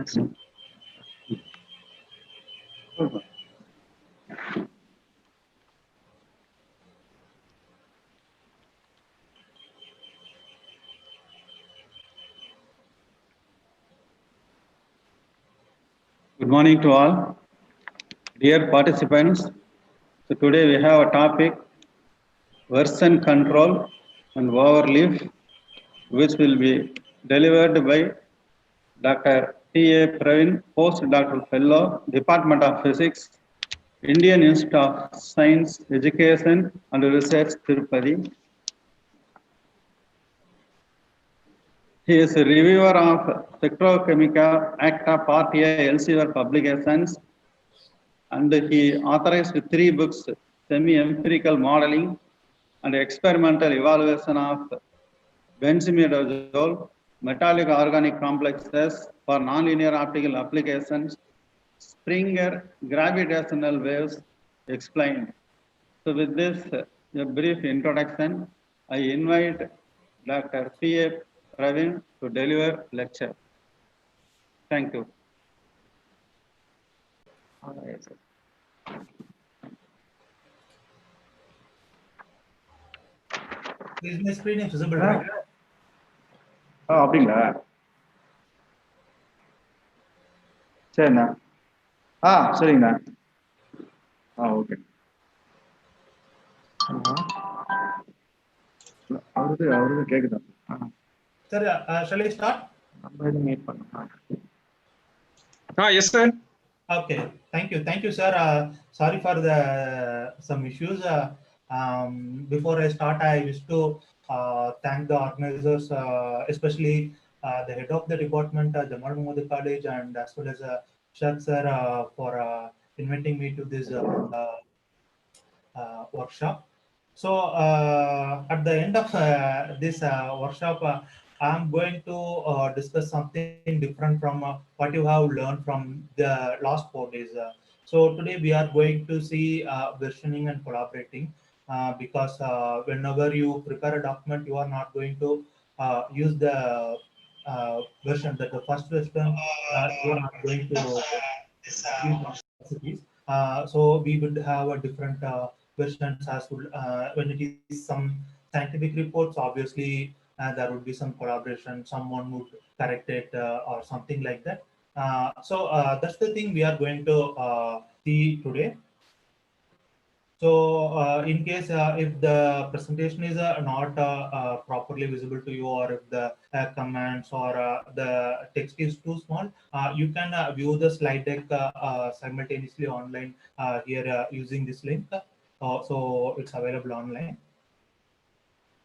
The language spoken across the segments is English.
Good morning to all, dear participants. So today we have a topic version control and overleaf, which will be delivered by Dr. T.A. Praveen, Postdoctoral Fellow, Department of Physics, Indian Institute of Science, Education and Research, Tirupati. He is a reviewer of Spectrochemical Acta Part A Elsevier publications, and he authorized 3 books: Semi-Empirical Modeling and Experimental Evaluation of Benzimidazole, Metallic Organic Complexes for Nonlinear Optical Applications, Springer Gravitational Waves Explained. So with this, a brief introduction, I invite Dr. P.A. Praveen to deliver lecture. Thank you. Is my screen is visible, right? அப்படிங்களா சரிண்ணா சரிங்கண்ணா okay அவருக்கு கேக்குதா Sir, shall I start? Yes sir. Okay, thank you sir. Sorry for the some issues. Before I start, I wish to thank the organizers, especially the head of the department, Jamal Muhammad College, and as well as Shad sir for inviting me to this workshop. So at the end of this workshop, I'm going to discuss something different from what you have learned from the last 4 days. So today we are going to see versioning and collaborating, because whenever you prepare a document, you are not going to use the version that the first version, you are not going to use recipes. So we would have a different versions as well. When it is some scientific reports, obviously there would be some collaboration, someone would correct it or something like that. So that's the thing we are going to see today. So in case if the presentation is not properly visible to you, or if the comments or the text is too small, you can view the slide deck simultaneously online here using this link. So it's available online.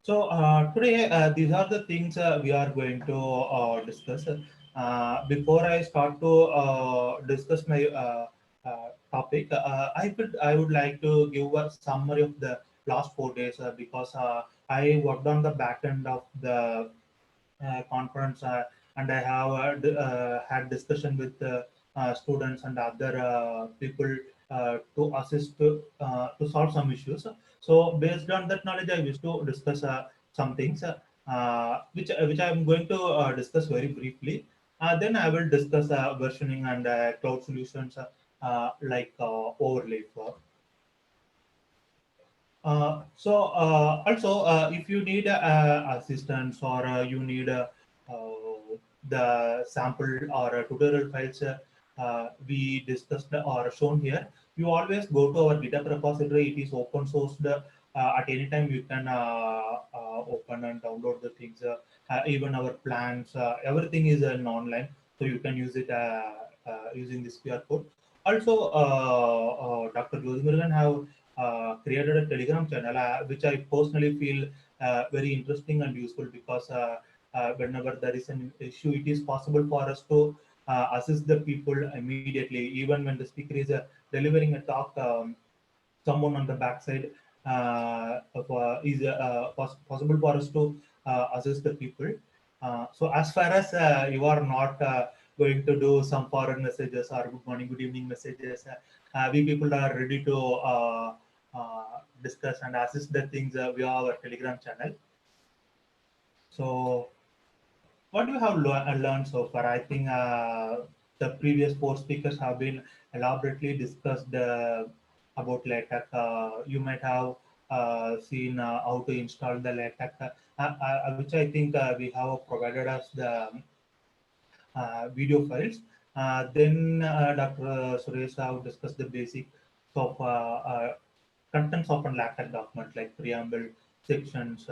So today these are the things we are going to discuss. Before I start to discuss my topic, I would like to give a summary of the last 4 days, because I worked on the back end of the conference, and I have had discussion with students and other people to assist to solve some issues. So based on that knowledge, I wish to discuss some things, which I am going to discuss very briefly. Then I will discuss versioning and cloud solutions, like overlay for. Also, if you need assistance, or you need the sample or tutorial files we discussed or shown here, you always go to our GitHub repository. It is open sourced. At any time you can open and download the things. Even our plans, everything is online, so you can use it using this QR code. Also, Dr. Jyotimurugan have created a Telegram channel, which I personally feel very interesting and useful, because whenever there is an issue, it is possible for us to assist the people immediately. Even when the speaker is delivering a talk, someone on the backside is possible for us to assist the people. So as far as you are not going to do some foreign messages or good morning, good evening messages, we people are ready to discuss and assist the things via our Telegram channel. So what do you have learned so far? I think the previous four speakers have been elaborately discussed about LaTeX. You might have seen how to install the LaTeX, which I think we have provided us the video files. Then Dr. Suresh have discussed the basics of contents of a LaTeX document like preamble, sections,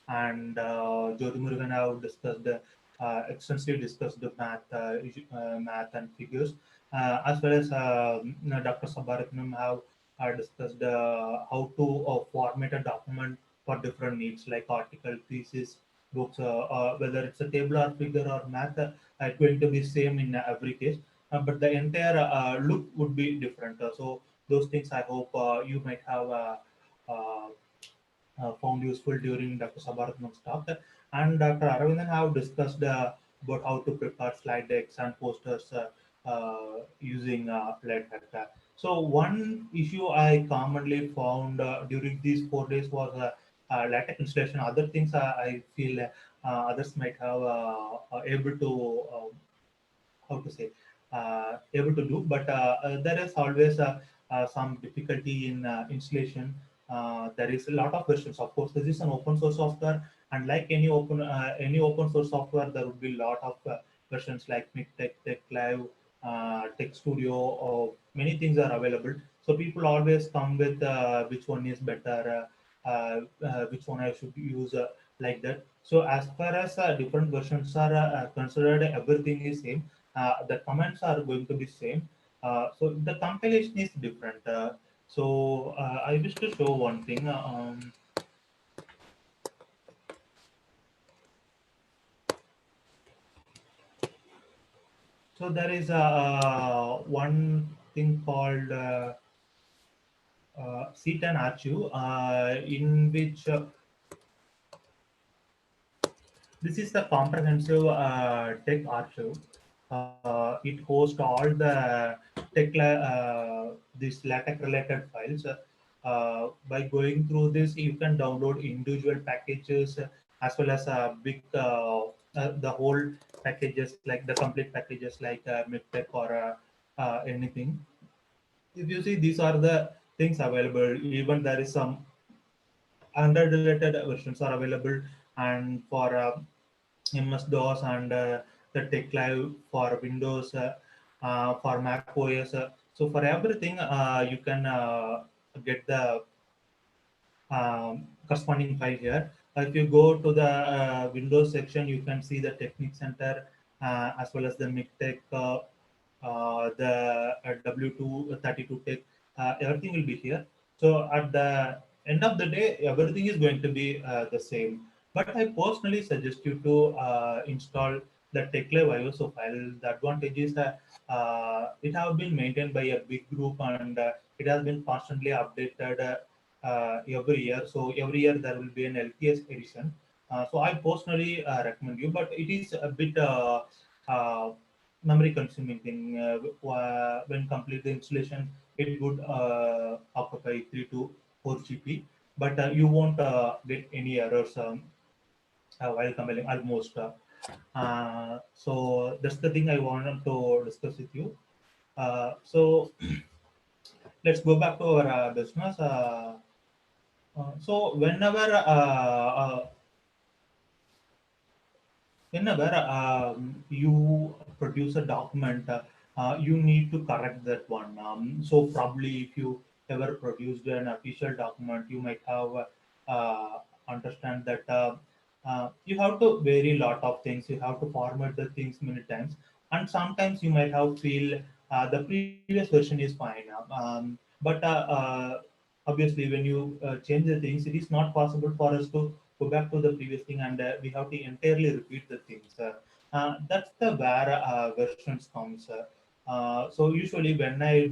and Jyoti Murugan have discussed extensively discussed the math and figures, as well as Dr. Sabaratnam have discussed how to format a document for different needs like article, thesis, books, whether it's a table or figure or math, it's going to be same in every case, but the entire look would be different. So those things I hope you might have uh, found useful during Dr. Sabaratnam's talk. And Dr. Aravindan have discussed about how to prepare slide decks and posters using LaTeX. So one issue I commonly found during these 4 days was LaTeX installation. Other things I feel others might have able to how to say able to do, but there is always some difficulty in installation. There is a lot of versions. Of course, this is an open source software, and like any open source software, there would be a lot of versions like MikTeX, TechLive, Tech Studio, or many things are available. So people always come with which one is better, which one I should use, like that. So as far as different versions are considered, everything is same. The comments are going to be same. So the compilation is different. I wish to show one thing. So there is one thing called Seat and Archive, in which this is the comprehensive tech archive. It hosts all the this LaTeX related files. By going through this, you can download individual packages as well as the whole packages, like the complete packages like MikTeX or anything. If you see, these are the things available. Even there is some Android-related versions are available, and for MS-DOS and the TechLive for Windows, for Mac OS. So for everything, you can get the corresponding file here. If you go to the Windows section, you can see the Technic Center as well as the MikTeX, the W232 Tech. Everything will be here. So at the end of the day, everything is going to be the same. But I personally suggest you to install the TechLive ISO file. The advantage is that it has been maintained by a big group, and it has been constantly updated every year. So every year there will be an LTS edition. So I personally recommend you, but it is a bit uh, memory consuming thing. When complete the installation, it would occupy 3 to 4 GB, but you won't get any errors while compiling almost. So that's the thing I wanted to discuss with you. So let's go back to our business. So whenever you produce a document, you need to correct that one. So probably if you ever produced an official document, you might have understand that you have to vary a lot of things. You have to format the things many times, and sometimes you might have feel the previous version is fine. But obviously, when you change the things, it is not possible for us to go back to the previous thing, and we have to entirely repeat the things. That's the where versions comes. So usually when I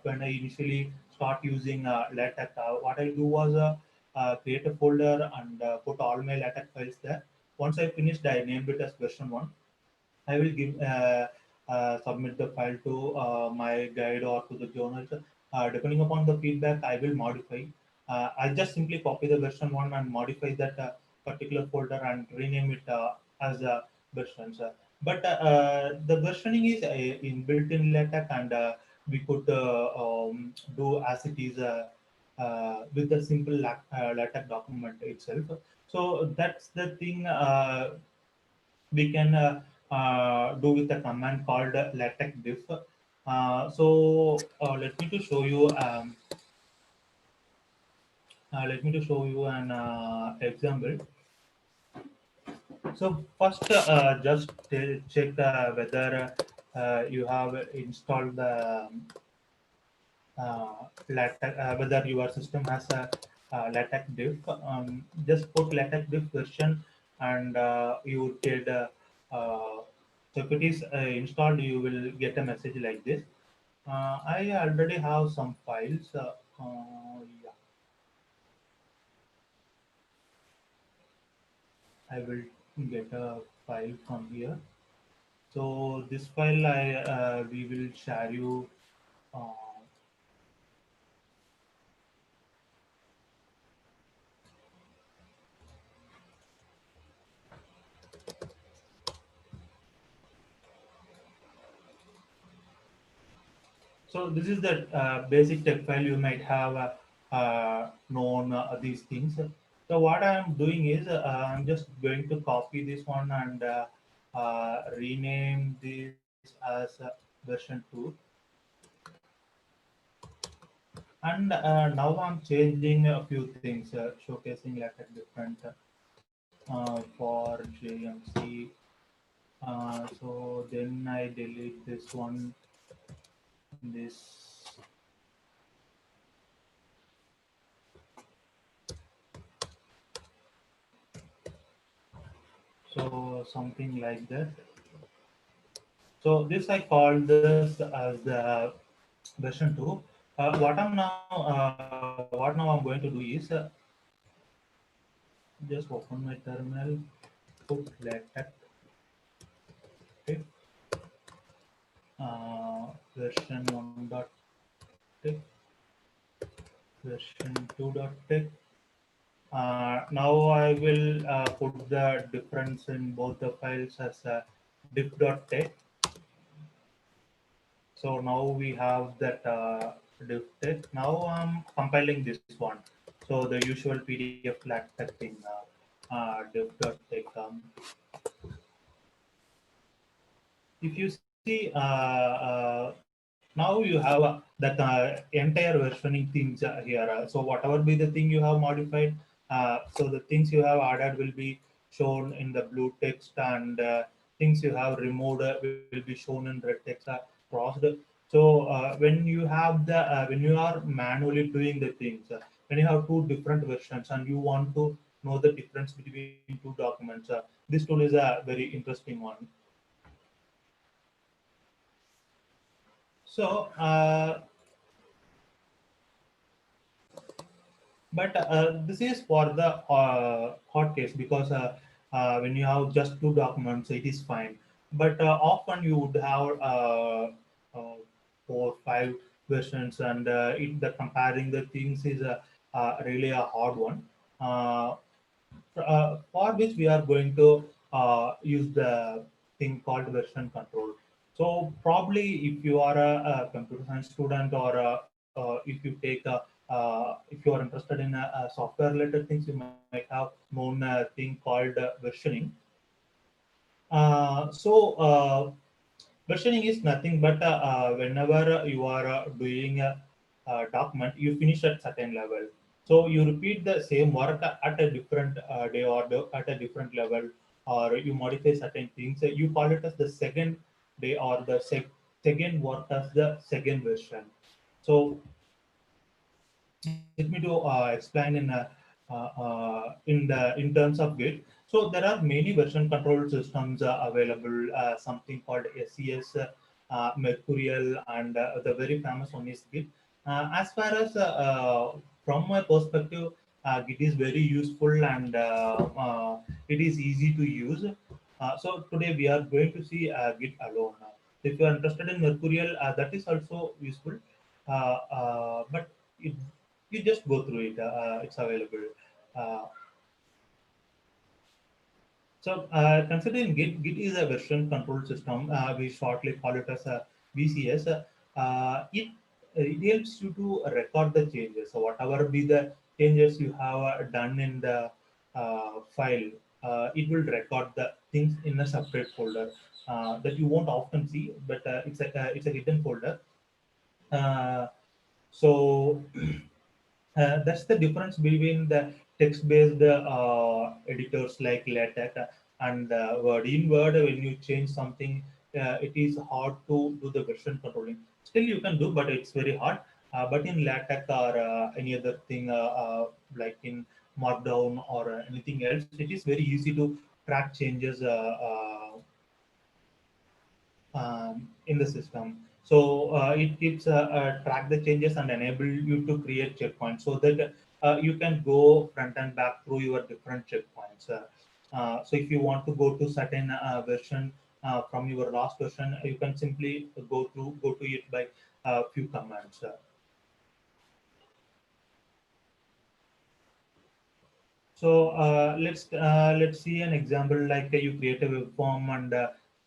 initially start using LaTeX, what I do was create a folder and put all my LaTeX files there. Once I finished, I named it as version 1. I will give submit the file to my guide or to the journal. Depending upon the feedback, I will modify. I'll just simply copy the version 1 and modify that particular folder and rename it as versions. but the versioning is inbuilt in LaTeX, and we could do as it is with the simple LaTeX document itself. So that's the thing we can do with a command called LaTeX diff. Let me to show you. Let me to show you an example. So first, just check whether you have installed the LaTeX, whether your system has a LaTeX diff. Just put LaTeX diff version, and you would get. So if it is installed, you will get a message like this. I already have some files. Yeah, I will get a file from here. So this file I we will share you. Uh, so this is the basic text file. You might have known these things. So what I am doing is I'm just going to copy this one and rename this as version 2. And now I'm changing a few things, showcasing like a different for JMC. So then I delete this one, this. So something like that. So this I call this as the version 2. What now I'm going to do is just open my terminal, put LaTeX, okay, version 1.txt, version 2.txt. Now I will put the difference in both the files as diff.txt. So now we have that diff text. Now I'm compiling this one. So the usual PDF LaTeX thing, diff.txt. If you see, now you have that entire versioning things here. So whatever be the thing you have modified, so the things you have added will be shown in the blue text, and things you have removed will be shown in red text crossed. So when you have the when you are manually doing the things, when you have two different versions and you want to know the difference between two documents, this tool is a very interesting one. So, but this is for the hot case, because when you have just two documents, it is fine. But often you would have uh, 4, 5 versions, and the comparing the things is really a hard one. Uh, for which we are going to use the thing called version control. So probably if you are a computer science student, or if you take if you are interested in software related things, you might have known a thing called versioning. Versioning is nothing but whenever you are doing a document, you finish at certain level. So you repeat the same work at a different day, or at a different level, or you modify certain things. You call it as the second day, or the second work as the second version. So let me to explain in terms of Git. So there are many version control systems available. Something called SES, Mercurial, and the very famous one is Git. As far as from my perspective, Git is very useful, and it is easy to use. So today we are going to see Git alone. If you are interested in Mercurial, that is also useful. But it, you just go through it. It's available. Uh, So considering Git is a version control system, we shortly call it as a VCS. It helps you to record the changes. So whatever be the changes you have done in the file, it will record the things in a separate folder that you won't often see, but it's a hidden folder. Uh, so that's the difference between the text-based editors like LaTeX and Word. In Word, when you change something, it is hard to do the version controlling. Still, you can do, but it's very hard. But in LaTeX or any other thing like in Markdown or anything else, it is very easy to track changes in the system. So it keeps track the changes and enable you to create checkpoints so that you can go front and back through your different checkpoints. So if you want to go to certain version from your last version, you can simply go to it by a few commands. So let's see an example like you create a web form and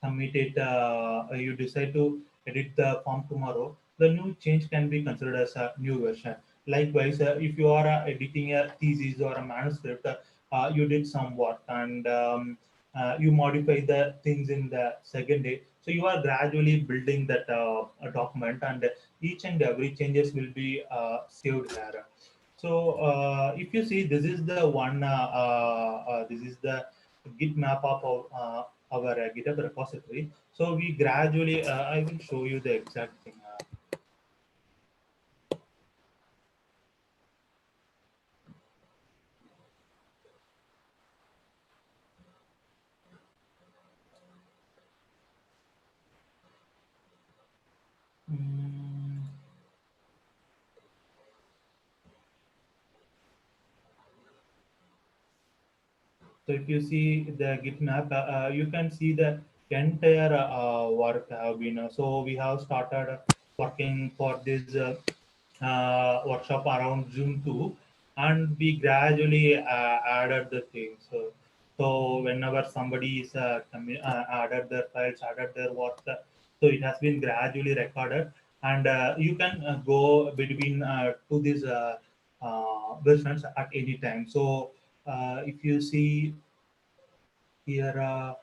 submit it. You decide to edit the form tomorrow. The new change can be considered as a new version. Likewise, if you are editing a thesis or a manuscript, you did some work and you modify the things in the second day. So you are gradually building that document, and each and every changes will be saved here. So if you see, this is the one. This is the Git map of our GitHub repository. So we gradually, I will show you the exact thing. Mm, So if you see the Git map, you can see the entire work have been. So we have started working for this workshop around June 2, and we gradually added the things. So whenever somebody is added their files, added their work, so it has been gradually recorded, and you can go between to these versions at any time. So if you see here,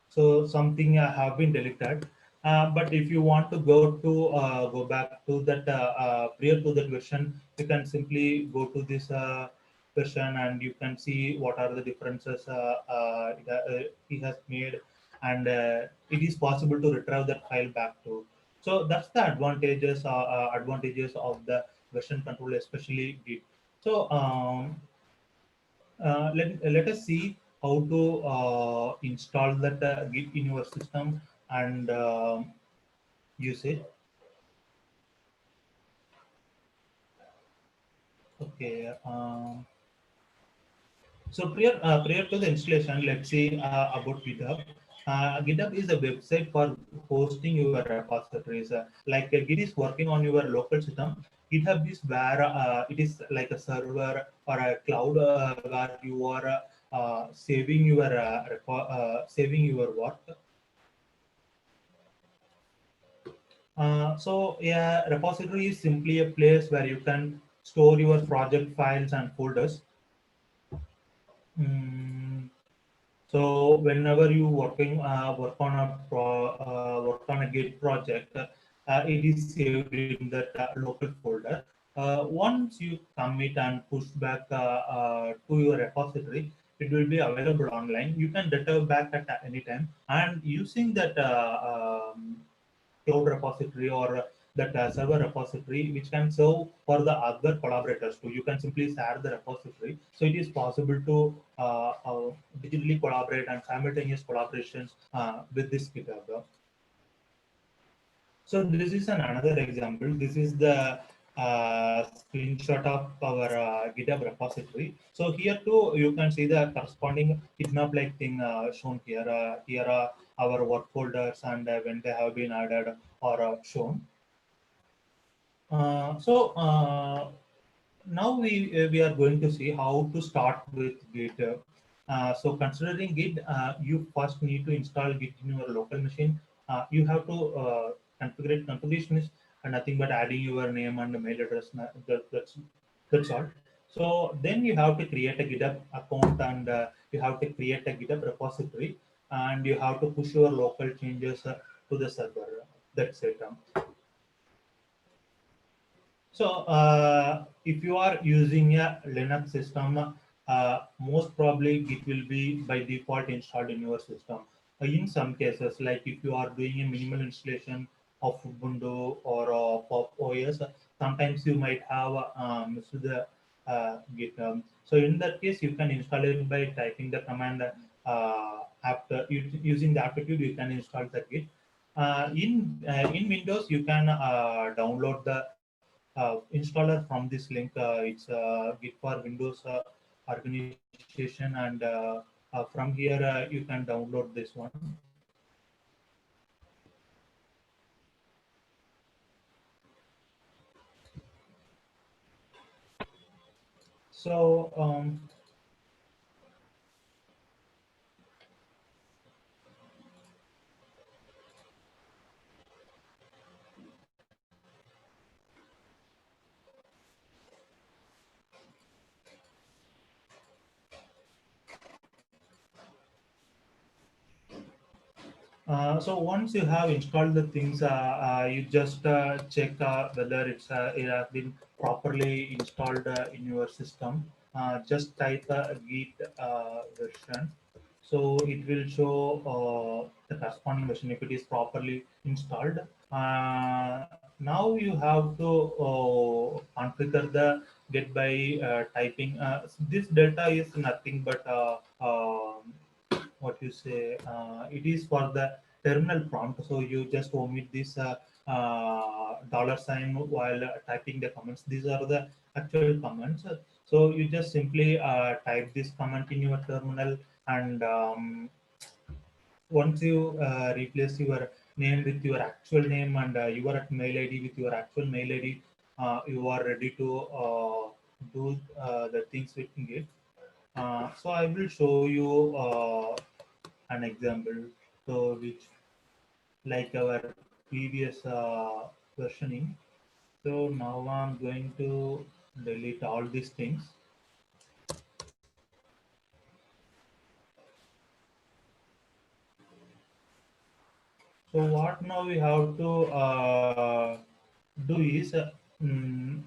so something have been deleted. But if you want to go back to that prior to that version, you can simply go to this version and you can see what are the differences it has made, and it is possible to retrieve that file back to. So that's the advantages of the version control, especially Git. So let us see how to install that Git in your system and use it. Okay. So prior to the installation, let's see about GitHub. GitHub is a website for hosting your repositories. Like Git is working on your local system. GitHub is where it is like a server or a cloud where you are saving your work. So yeah, repository is simply a place where you can store your project files and folders. Mm, so whenever you work on a Git project, it is saved in that local folder. Once you commit and push back to your repository, it will be available online. You can return back at any time, and using that cloud repository or that server repository, which can serve for the other collaborators too. You can simply share the repository. So it is possible to digitally collaborate and simultaneous collaborations with this GitHub. So this is another example. This is the screenshot of our GitHub repository. So here too, you can see the corresponding GitHub like thing shown here. Here are our work folders and when they have been added or shown. So now we are going to see how to start with Git. So considering Git, you first need to install Git in your local machine. You have to configure configuration is nothing but adding your name and mail address. That's all. So then you have to create a GitHub account, and you have to create a GitHub repository, and you have to push your local changes to the server. That's it. So if you are using a Linux system, most probably Git will be by default installed in your system. In some cases, like if you are doing a minimal installation of Ubuntu or Pop OS, sometimes you might have missed the Git. So in that case, you can install it by typing the command after using the aptitude. You can install the Git. In Windows, you can download the installer from this link. It's Git for Windows organization, and from here you can download this one. So so once you have installed the things, you just check whether it has been properly installed in your system. Just type git version, so it will show the corresponding version if it is properly installed. Now you have to configure the get by typing. This delta is nothing but what you say, it is for the terminal prompt, so you just omit this dollar sign while typing the comments. These are the actual comments. So you just simply type this comment in your terminal, and once you replace your name with your actual name, and your mail id with your actual mail id, you are ready to do the things with Git. So I will show you an example, so which like our previous versioning. So now I'm going to delete all these things. So what now we have to do is mm,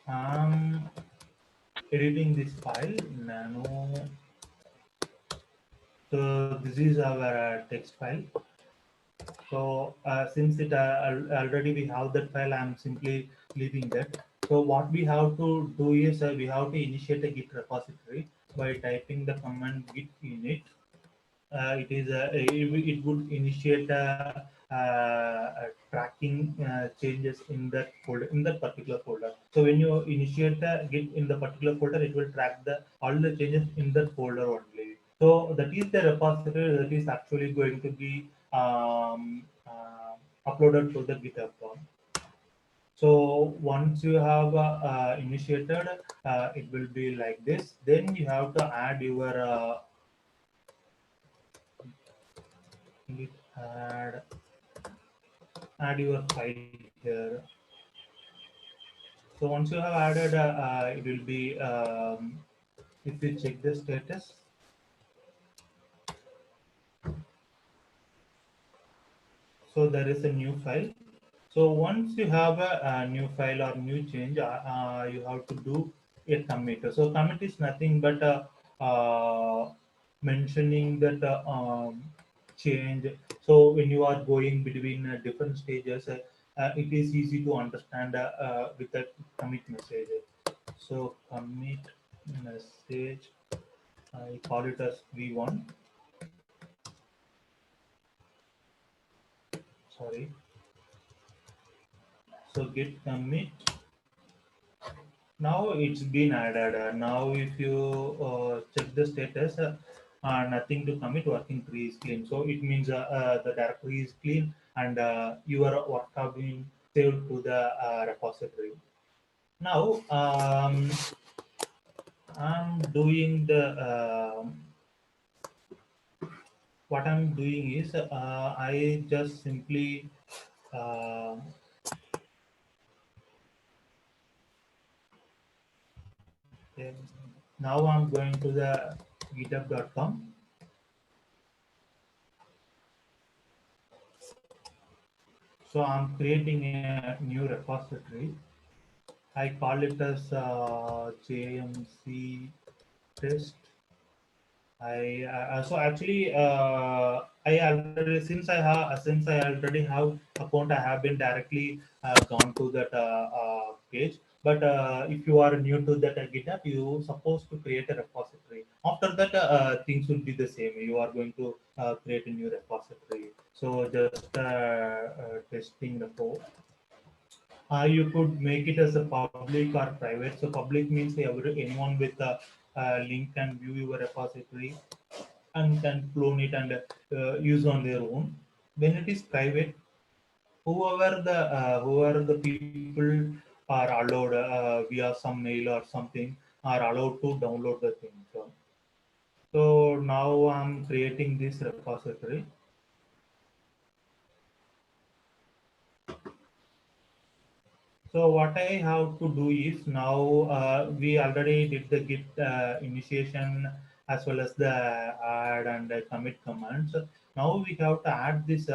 I'm editing this file nano. So this is our text file. So since it already we have that file, I'm simply leaving that. So what we have to do is we have to initiate a Git repository by typing the command git init. It would initiate tracking changes in that folder, in that particular folder. So when you initiate the git in the particular folder, it will track the all the changes in that folder only. So that is the repository that is actually going to be uploaded to the GitHub. So once you have initiated, it will be like this. Then you have to add your git add your file here. So once you have added, it will be if you check the status. So there is a new file. So once you have a new file or new change, you have to do a commit. So commit is nothing but mentioning that change. So when you are going between different stages, it is easy to understand with the commit message. So commit message, I call it as V1. Sorry. So git commit. Now it's been added. Now if you check the status, nothing to commit, working tree is clean. So it means the directory is clean, and your work have been saved to the repository. Now I'm doing the what I'm doing is I just simply uh, okay, now I'm going to the github.com. So I'm creating a new repository. I call it as JMC test. So actually I already since I already have account, I have been directly gone to that page. But if you are new to that GitHub, you supposed to create a repository. After that, things will be the same. You are going to create a new repository. So just testing the code. You could make it as a public or private. So public means anyone with a link can view your repository and can clone it and use on their own. When it is private, whoever the people are allowed via some mail or something are allowed to download the thing. So now I'm creating this repository. So what I have to do is now we already did the git initiation as well as the add and commit commands. Now we have to add this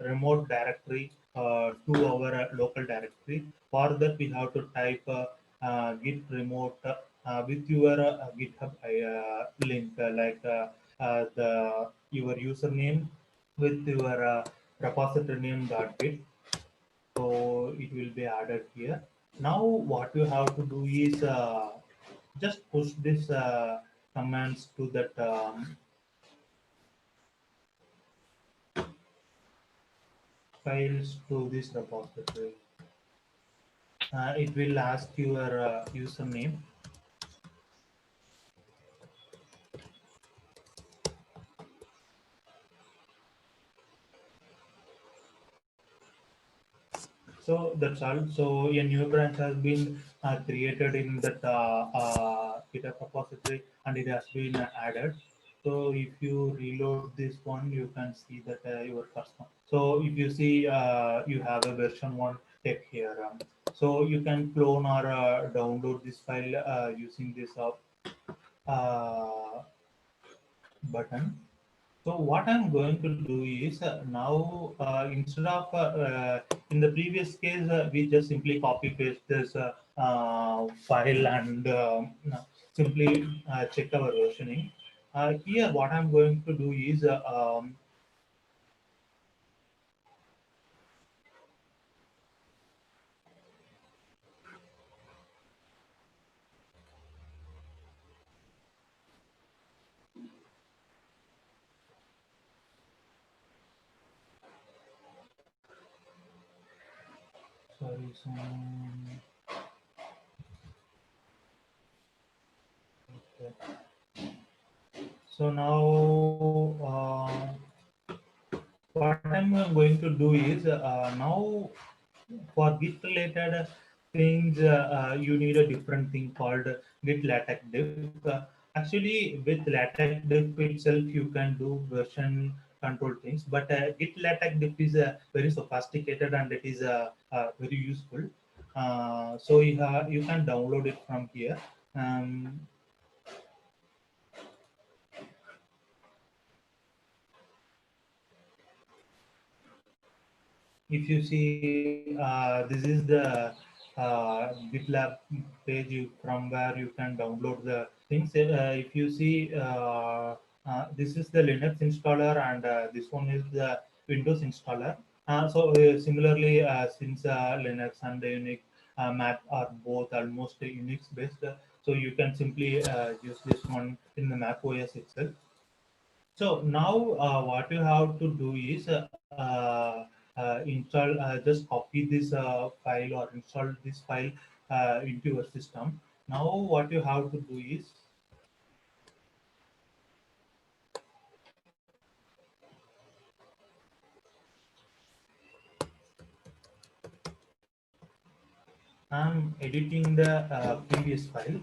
remote directory to our local directory. For that we have to type git remote with your GitHub link the your username with your repository name dot git, so it will be added here. Now what you have to do is just push this commands to that files to this repository. It will ask your username. So that's all. So a new branch has been created in that GitHub repository and it has been added. So if you reload this one, you can see that your customer. So if you see you have a version one tech here. So you can clone or download this file using this uh, button. So what I'm going to do is now instead of in the previous case we just simply copy paste this file and simply check our versioning. Here what I'm going to do is sorry, okay. So now what I'm going to do is now for Git related things, you need a different thing called Git LaTeX diff. Actually, with LaTeX diff itself, you can do version control things, but Git LaTeX diff is very sophisticated and it is very useful. So you can download it from here. Um, if you see this is the GitLab page from where you can download the things. If you see this is the Linux installer and this one is the Windows installer. Similarly, since Linux and Unix Mac are both almost Unix based, so you can simply use this one in the Mac OS itself. So now what you have to do is install, just copy this file or install this file into your system. Now what you have to do is I'm editing the previous file.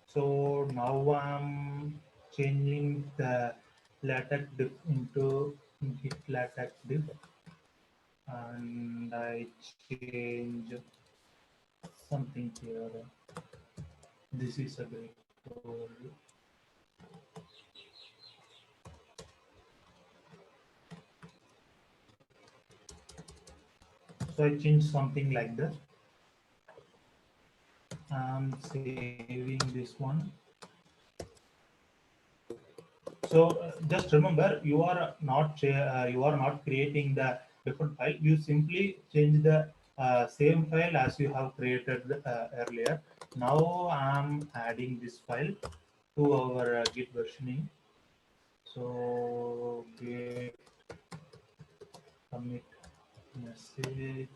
So now I'm changing the LaTeX diff into Git LaTeX diff, and I change something here. This is a great tool. So I change something like this. I'm saving this one. So just remember, you are not creating the different file. You simply change the same file as you have created earlier. Now I'm adding this file to our Git versioning. So git commit message.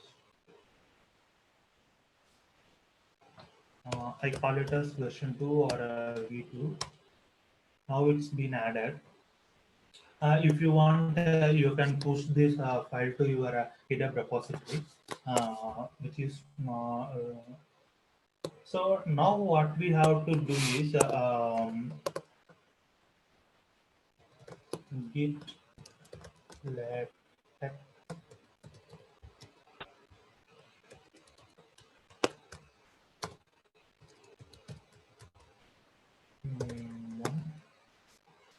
I call it as version 2 or v2. Now it's been added. If you want, you can push this file to your GitHub repository, which is so now what we have to do is git let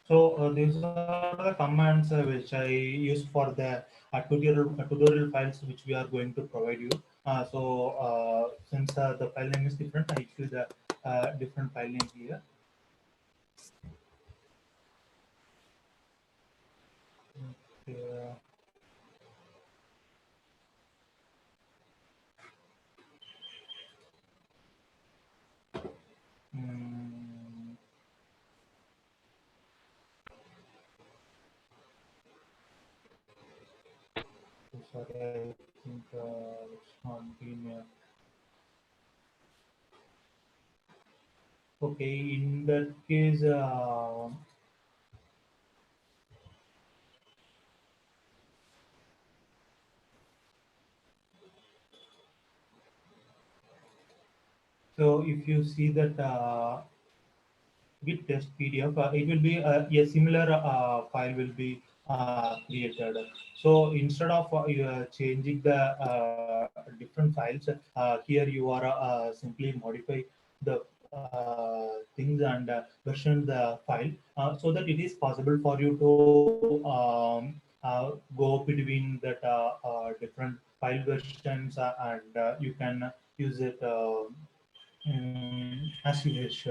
so these are the commands which I use for the tutorial files which we are going to provide you. Since the file name is different, I issue the different file name here. Okay. Mm, sorry, I think it's not been. Okay, in that case, so if you see that Git test PDF, it will be a similar file will be created. So instead of changing the different files, here you are simply modify the things and version the file so that it is possible for you to go between that different file versions and you can use it as you wish.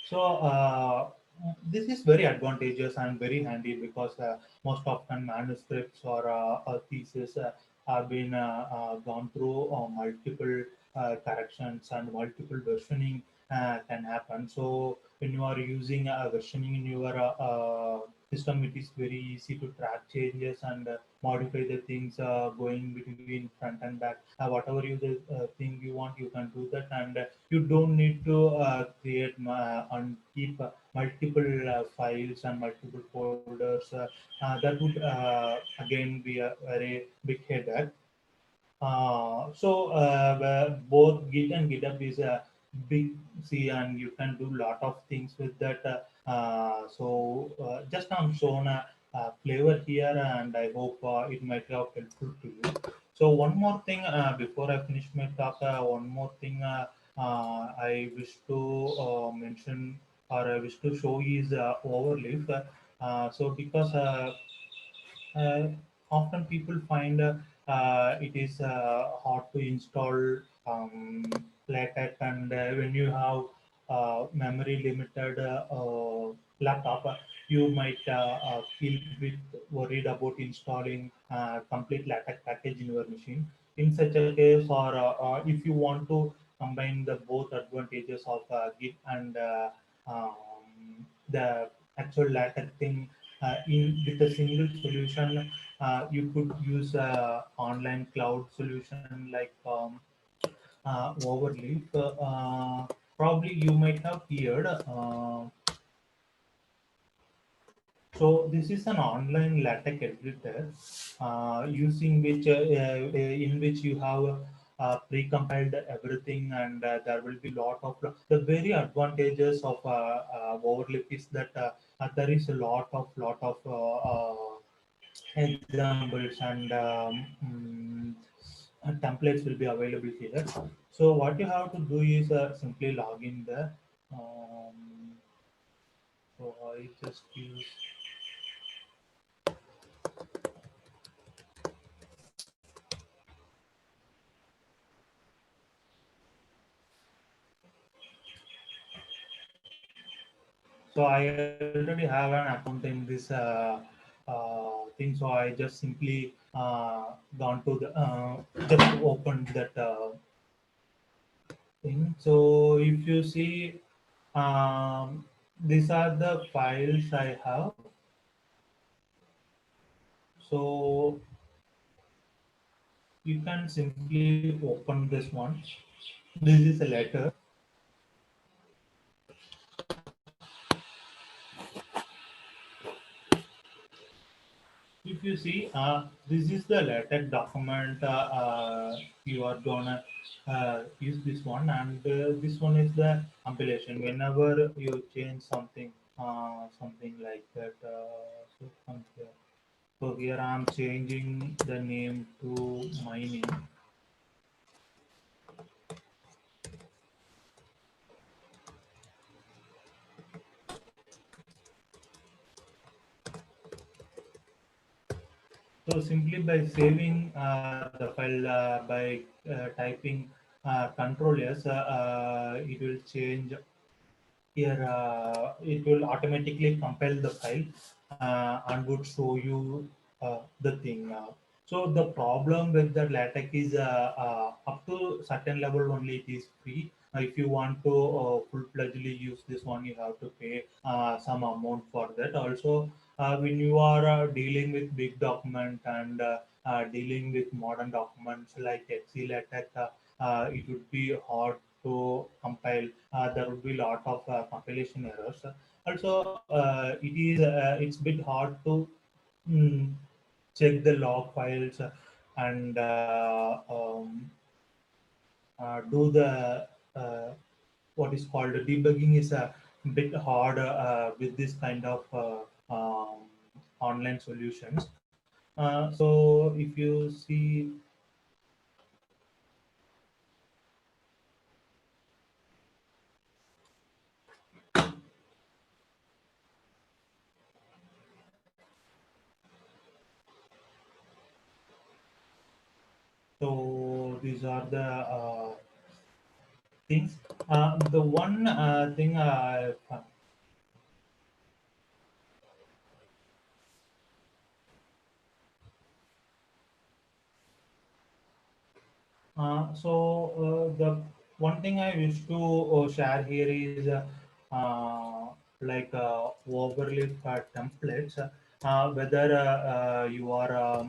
So this is very advantageous and very handy because most often manuscripts or thesis have been gone through multiple corrections and multiple versioning can happen. So when you are using versioning in your system, it is very easy to track changes and modify the things going between front and back. Whatever you the thing you want, you can do that, and you don't need to create and keep multiple files and multiple folders. That would again be a very big headache. Both Git and GitHub is a big C, and you can do lot of things with that. Just I'm shown a flavor here, and I hope it might be helpful to you. So one more thing before I finish my talk, one more thing I wish to mention or I wish to show is overleaf. Because uh, often people find it is hard to install LaTeX, and when you have memory limited laptop, you might feel a bit worried about installing complete LaTeX package in your machine. In such a case, or if you want to combine the both advantages of Git and the actual LaTeX thing in with a single solution, you could use online cloud solution like Overleaf. Probably you might have heard. So this is an online LaTeX editor using which in which you have pre-compiled everything, and there will be lot of the very advantages of Overleaf is that there is a lot of examples and templates will be available here. So what you have to do is simply log in there. Um, so I just use. So I already have an account in this thing. So I just simply gone to the just opened that thing. So if you see, these are the files I have. So you can simply open this one. This is a letter. If you see, this is the LaTeX document you are gonna use this one, and this one is the compilation. Whenever you change something, something like that, so from here. So here I am changing the name to my name. So simply by saving the file by typing Control S, it will change here. It will automatically compile the file and would show you the thing. So the problem with the LaTeX is up to certain level only it is free. If you want to full-fledgedly use this one, you have to pay some amount for that. Also, when you are dealing with big document and dealing with modern documents like XC LaTeX, it would be hard to compile. There would be a lot of compilation errors. Also, it's a bit hard to mm, check the log files and do the what is called debugging is a bit hard with this kind of online solutions. So if you see, so these are the things. The one thing the one thing I wish to share here is like overlay templates. Whether you are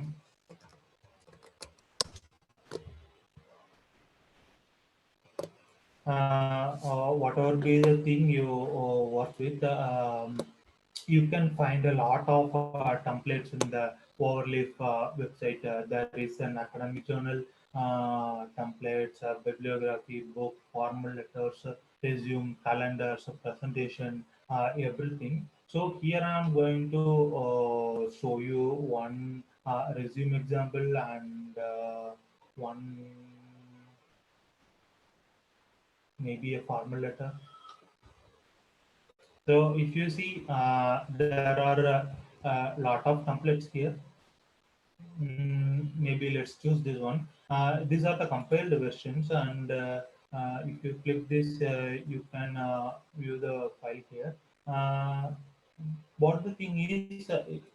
whatever be the thing you work with, you can find a lot of templates in the Overleaf website. There is an academic journal templates, bibliography, book, formal letters, resume, calendars, presentation, everything. So here I am going to show you one resume example and one maybe a formal letter. So if you see, there are a lot of templates here. Maybe let's choose this one. These are the compiled versions, and if you click this, you can view the file here. Uh, what the thing is,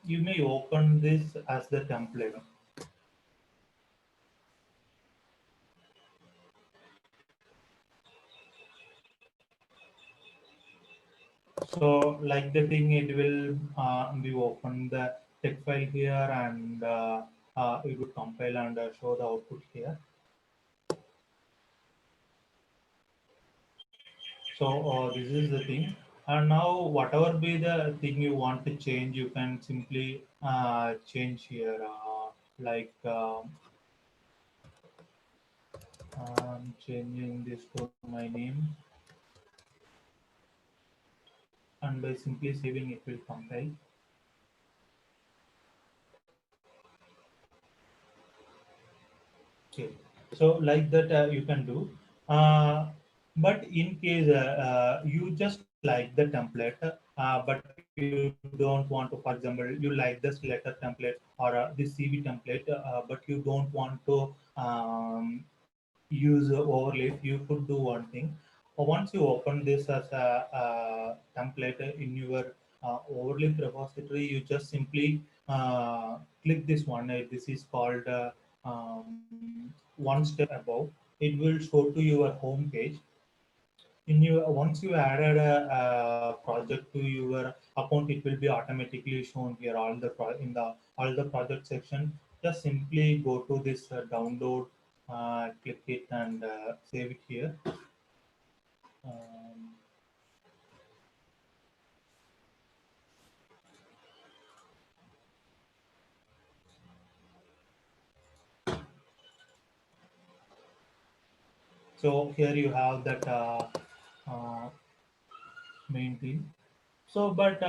you may open this as the template. So like the thing, it will be open the text file here, and it would compile and show the output here. So this is the thing. And now, whatever be the thing you want to change, you can simply change here. Like I'm changing this to my name, and by simply saving, it will compile. Okay, so like that you can do. But in case you just like the template, but you don't want to, for example, you like this letter template or this CV template, but you don't want to use overlays, you could do one thing. Once you open this as a template in your overlay repository, you just simply click this one. This is called one step above. It will show to your home page. In your, once you added a project to your account, it will be automatically shown here all the in the all the project section. Just simply go to this download, click it and save it here. um, so here you have that uh, main theme. So, but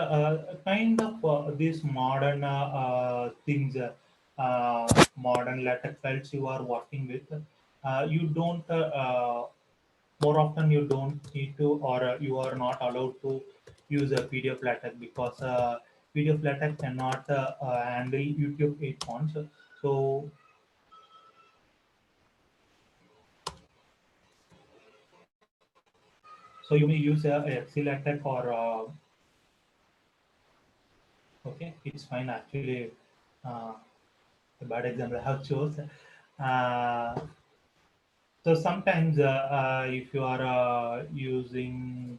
kind of these modern things, modern LaTeX files you are working with, you don't more often you don't need to, or you are not allowed to use a PDF LaTeX, because PDF LaTeX cannot handle YouTube 8 fonts. So, so you may use a XC LaTeX or okay, it's fine actually. Uh, a bad example I have chose. Uh, so sometimes if you are using,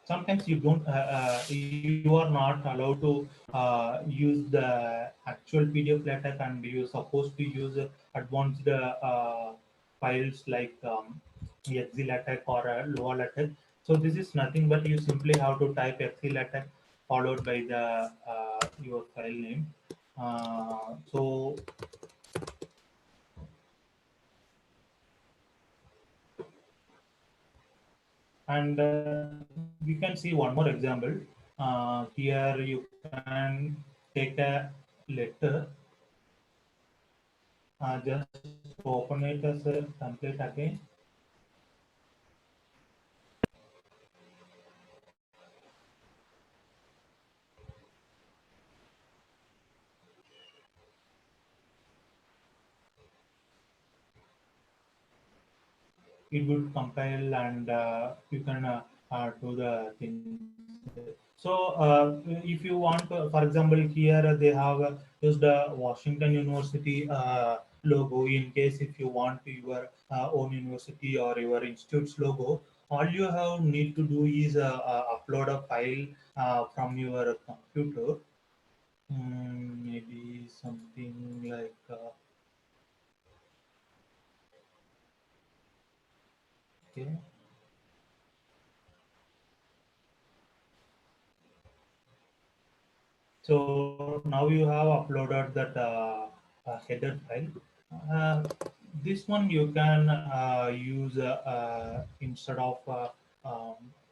sometimes you don't, you are not allowed to use the actual PDF LaTeX, and you're supposed to use advanced files like XZ LaTeX or Lua LaTeX. So this is nothing but you simply have to type XZ LaTeX followed by the your file name. So and we can see one more example. Here you can take a letter, just open it as a template again. It would compile and you can do the things. So if you want, for example, here they have used the Washington University logo. In case if you want your own university or your institute's logo, all you have need to do is upload a file from your computer. Maybe something like okay. So now you have uploaded that header file. Uh, this one you can use instead of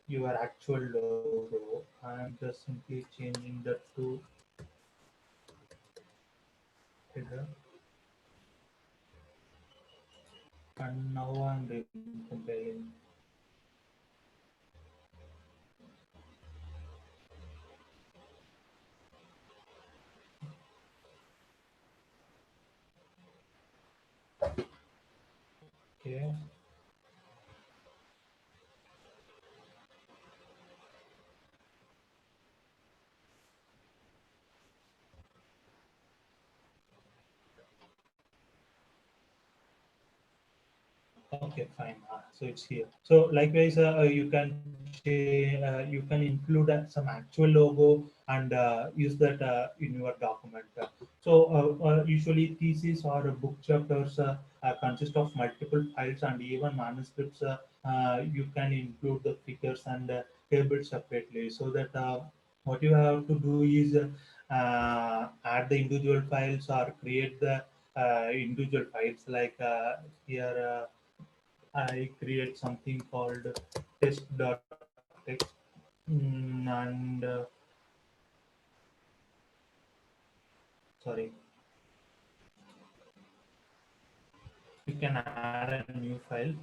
your actual logo. I'm just simply changing that to header, and now I'm recompiling. Okay. Okay, fine. So it's here. So likewise, you can include some actual logo and use that in your document. Usually theses or book chapters consist of multiple files and even manuscripts. You can include the figures and tables separately, so that what you have to do is add the individual files or create the individual files like here. I create something called test.txt and sorry, you can add a new file.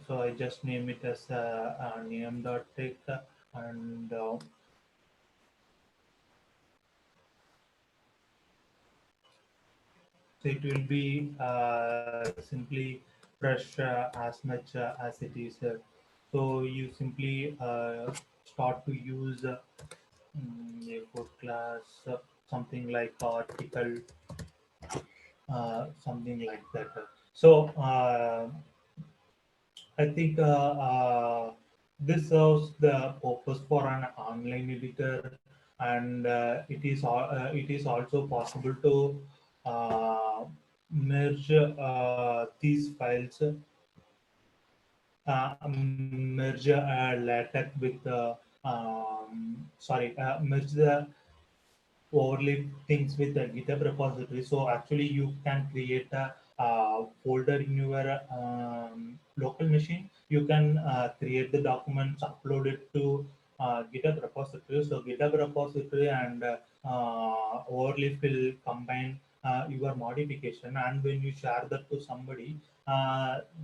So I just name it as name.txt and so it will be simply fresh as much as it is. So you simply start to use a code class, something like article, something like that. So I think this serves the purpose for an online editor, and it is also possible to merge these files, merge LaTeX with merge the overlay things with the GitHub repository. So actually, you can create a folder in your local machine. You can create the documents, upload it to GitHub repository. So GitHub repository and overlay will combine your modification, and when you share that to somebody,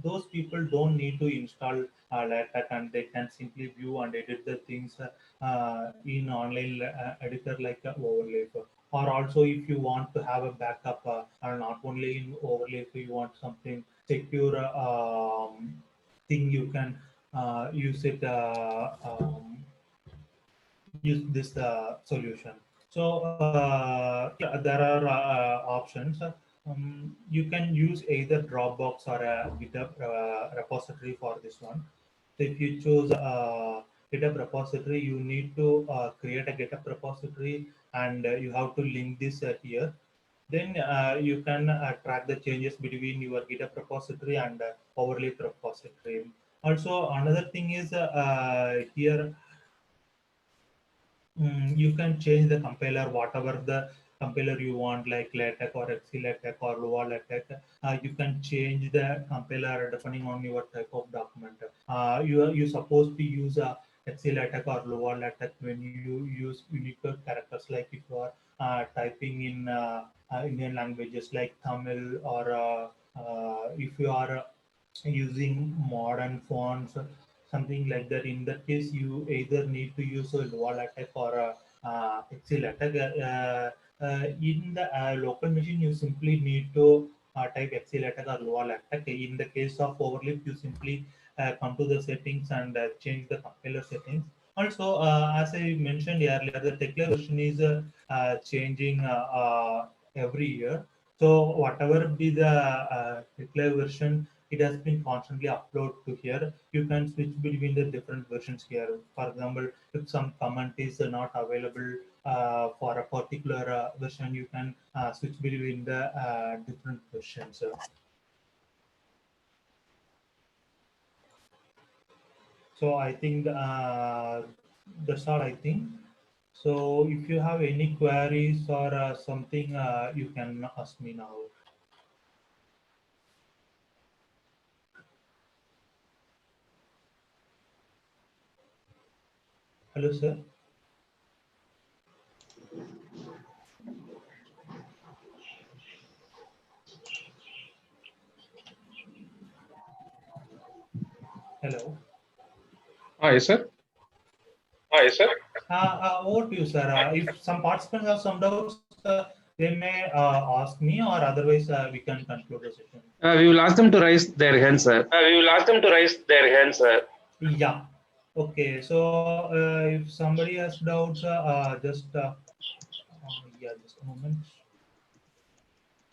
those people don't need to install LaTeX, and they can simply view and edit the things in online editor like Overleaf. Or also, if you want to have a backup, not only in Overleaf, you want something secure thing, you can use it. Use this solution. So yeah, there are options. You can use either Dropbox or a GitHub repository for this one. So if you choose GitHub repository, you need to create a GitHub repository, and you have to link this here. Then you can track the changes between your GitHub repository and Overleaf repository. Also, another thing is here you can change the compiler, whatever the compiler you want, like LaTeX or XC or Lua LaTeX. You can change the compiler depending on your type of document. You're supposed to use XC or Lua LaTeX when you use Unicode characters, like if you are typing in Indian languages like Tamil, or if you are using modern fonts, something like that. In that case, you either need to use a Lua LaTeX or a Excel LaTeX. In the local machine, you simply need to type Excel LaTeX or Lua LaTeX. In the case of Overleaf, you simply come to the settings and change the compiler settings. Also, as I mentioned earlier, the Tekla version is changing every year. So whatever be the Tekla version, it has been constantly uploaded to here. You can switch between the different versions here. For example, if some comment is not available for a particular version, you can switch between the different versions. So I think that's all I think. So if you have any queries or something, you can ask me now. Hello, sir. Hello. Yes, sir. Hi, sir. Over to you, sir. If some participants have some doubts, they may ask me, or otherwise we can conclude the session. We will ask them to raise their hands, sir. We will ask them to raise their hands, sir. Yeah. Okay. So if somebody has doubts, just a moment.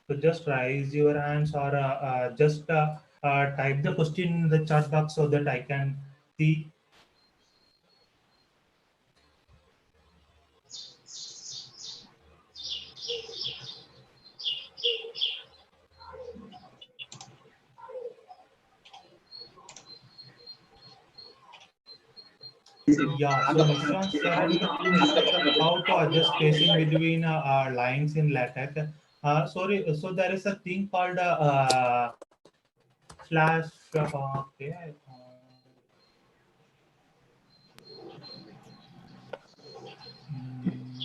So just raise your hands, or just type the question in the chat box so that I can see. Yeah, so Nishant said how to adjust spacing between lines in LaTeX. Sorry, so there is a thing called slash. Okay.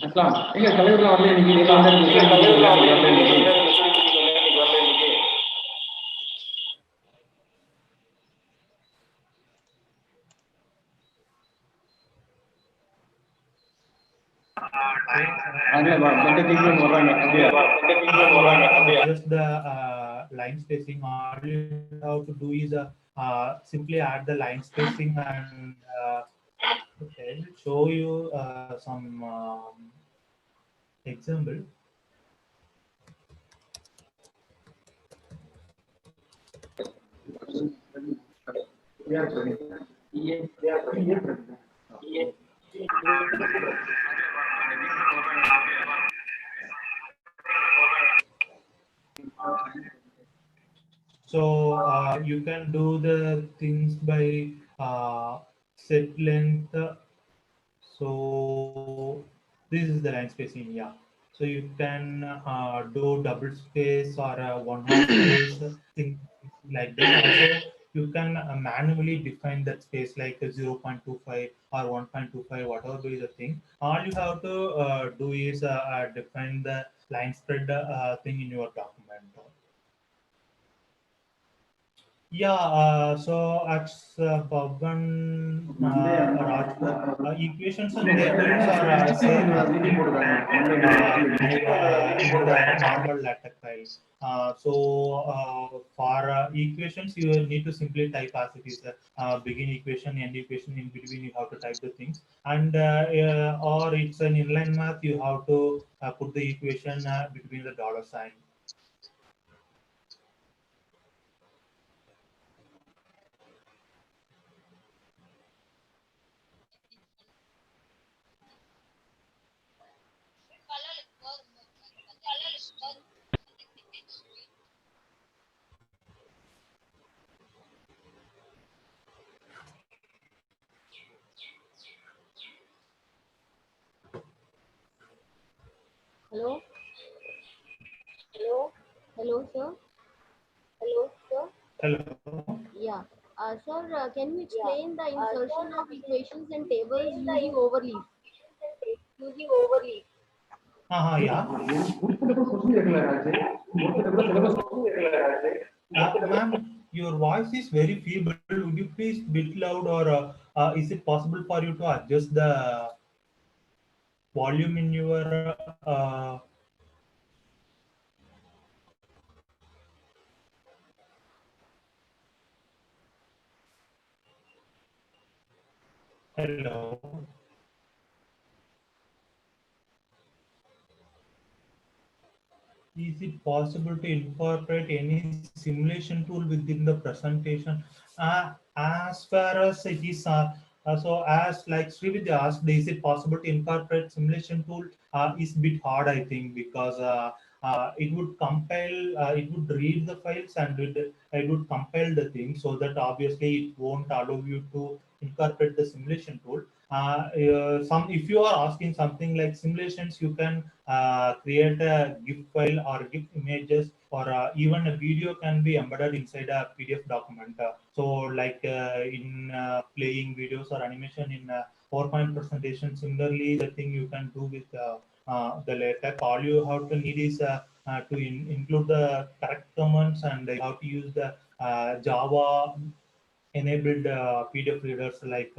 அஸ்லாம் எங்க தலைவர்லாம் வரல இன்னைக்கு நீங்க வந்து message பண்ணீங்க இன்னைக்கு வரல இன்னைக்கு Just the line spacing. All you have to do is simply add the line spacing and okay, I will show you some example. So you can do the things by set length. So this is the line spacing, yeah. So you can do double space or one half space, things like that. Also, you can manually define that space like 0.25 or 1.25, whatever be the thing. All you have to do is define the line spread thing in your document. Yeah, so at Bhavan Rajput, equations and tables are same as in the normal LaTeX file. For equations, you need to simply type as it is begin equation, end equation, in between you have to type the things. And or it's an inline math, you have to put the equation between the dollar sign. Hello? Hello? Hello, sir? Hello, sir? Hello. Yeah. Sir, can you explain the insertion of equations and tables using overleaf? Using overleaf. Yeah. Ma'am, your voice is very feeble. Would you please bit loud, or is it possible for you to adjust the volume in your hello? Is it possible to incorporate any simulation tool within the presentation? As far as it is, so as like Srividya asked, is it possible to incorporate simulation tool? Is bit hard, I think, because it would compile, it would read the files and it would compile the thing, so that obviously it won't allow you to incorporate the simulation tool. Some if you are asking something like simulations, you can create a GIF file or GIF images, or even a video can be embedded inside a PDF document. So like in playing videos or animation in PowerPoint presentation, similarly the thing you can do with the LaTeX. All you have to need is to include the correct commands, and you have to use the Java enabled PDF readers like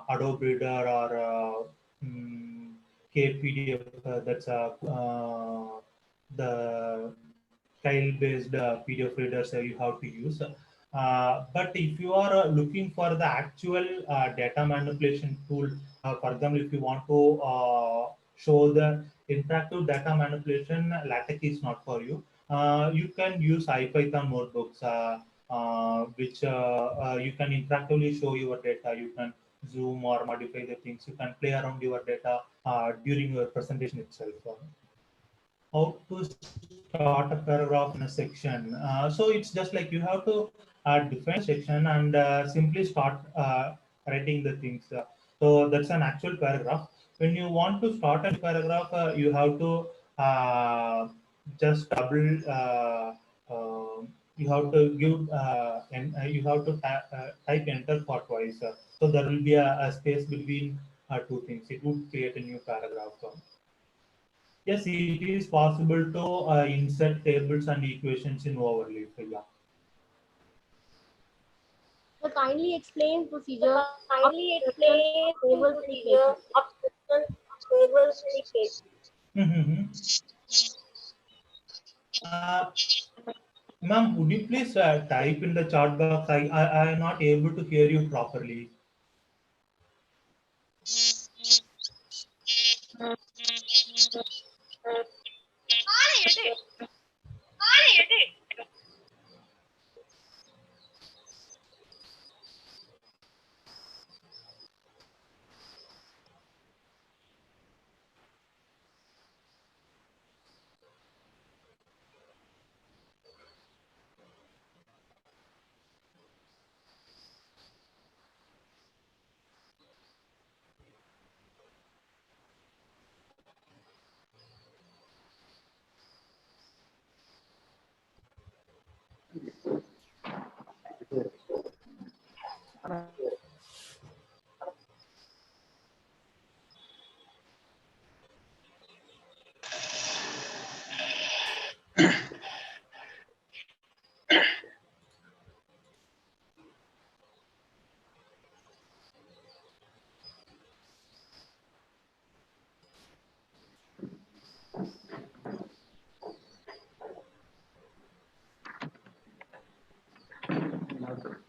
Adobe Reader or KPDF. That's the tile-based PDF readers you have to use. But if you are looking for the actual data manipulation tool, for example, if you want to show the interactive data manipulation, LaTeX is not for you. You can use IPython notebooks. which you can interactively show your data. You can zoom or modify the things. You can play around your data during your presentation itself. How to start a paragraph in a section? So it's just like you have to define a section and simply start writing the things. So that's an actual paragraph. When you want to start a paragraph, you have to just double. You have to give and you have to type enter for twice. So there will be a space between two things. It would create a new paragraph. Yes, it is possible to insert tables and equations in overleaf. Yeah. So kindly explain procedure Kindly explain tables and procedure equations. of different tables and equations. Ma'am, would you please type in the chat box? I am not able to hear you properly.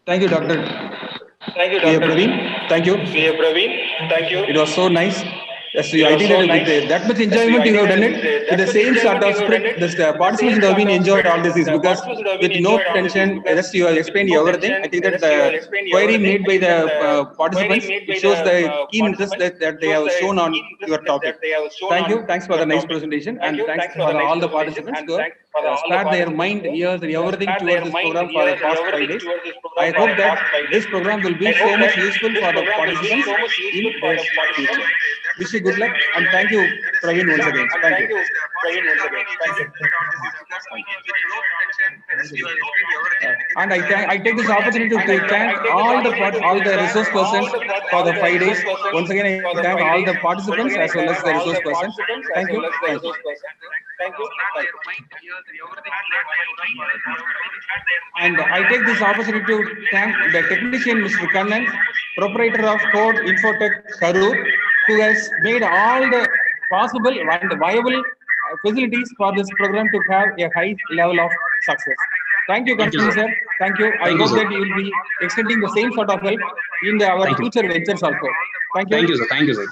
Thank you, Dr. Thank you, P. A. Dr. Praveen. Thank you. P. A. Praveen. Thank you. It was so nice. Yes, It I was think so that nice. with that much Yes, enjoyment you have done it, that with the much same sort enjoyment of you have spirit, done it. the The participants same have sort been of enjoyed all spirit, this is the because participants have with been no enjoyed all this is tension, because just you have with explained no everything. I tension, think that just you have the explained query everything. made I by think the that the participants, query made it by shows the the keen interest participants, that they shows have the shown on keen your interest topic. that they have shown Thank on you. Thanks for your the nice topic. presentation, Thank and you. thanks Thanks for for the nice all the presentation, participants and to thanks for all the spare their participants mind, to ears, and everything start towards their this mind, program for the ears, and past 5 everything days. towards this I program for hope the that past 5 days. this program will be I so hope much that useful this for the program will be participants so much in useful for their the future. participants. Wish you good luck and thank you, Praveen, once again. And Thank thank you. you, Praveen, once again. Thank you. And I take this opportunity to thank all the resource persons for the 5 days. Once again, I For the thank 5 all days. the Once participants again, I as well as thank the all resource the persons. participants as Thank you. well as the Thank you. resource person. Thank you. Thank you. And I take this opportunity to thank the technician, Mr. Kannan, proprietor of Code Infotech Karur, who has made all the possible and viable facilities for this program to have a high level of success. Thank you, Thank you, Kannan sir. sir. Thank you. I Thank you, hope sir. that you will be extending the same sort of help in our Thank you. future ventures also. Thank you. Thank you, sir. Thank you, sir.